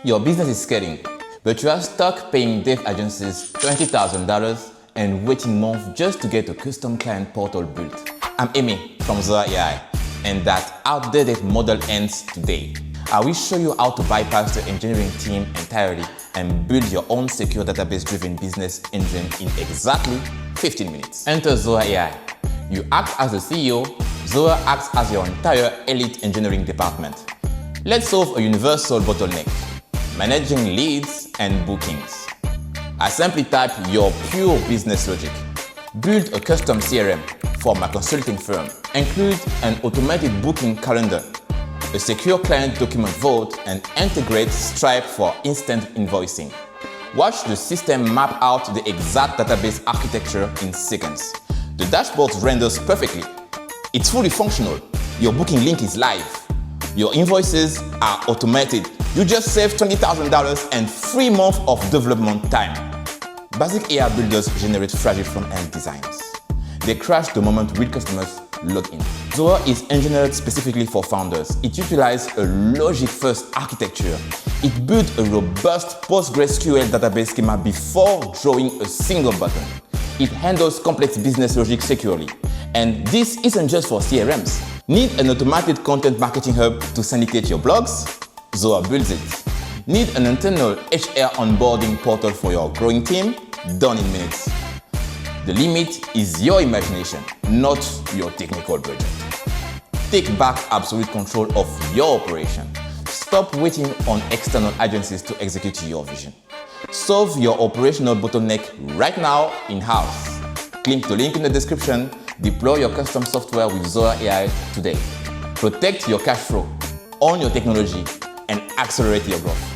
Your business is scaling, but you are stuck paying dev agencies $20,000 and waiting months just to get a custom client portal built. I'm Amy from Zoer.ai, and that outdated model ends today. I will show you how to bypass the engineering team entirely and build your own secure database-driven business engine in exactly 15 minutes. Enter Zoer.ai. You act as the CEO, Zoer acts as your entire elite engineering department. Let's solve a universal bottleneck: managing leads and bookings. I simply type your pure business logic. Build a custom CRM for my consulting firm. Include an automated booking calendar, a secure client document vault, and integrate Stripe for instant invoicing. Watch the system map out the exact database architecture in seconds. The dashboard renders perfectly. It's fully functional. Your booking link is live. Your invoices are automated. You just saved $20,000 and 3 months of development time. Basic AI builders generate fragile front-end designs. They crash the moment real customers log in. Zoer is engineered specifically for founders. It utilizes a logic-first architecture. It builds a robust PostgreSQL database schema before drawing a single button. It handles complex business logic securely. And this isn't just for CRMs. Need an automated content marketing hub to syndicate your blogs? Zoer builds it. Need an internal HR onboarding portal for your growing team? Done in minutes. The limit is your imagination, not your technical budget. Take back absolute control of your operation. Stop waiting on external agencies to execute your vision. Solve your operational bottleneck right now in-house. Click the link in the description. Deploy your custom software with Zoer.ai today. Protect your cash flow, own your technology, and accelerate your growth.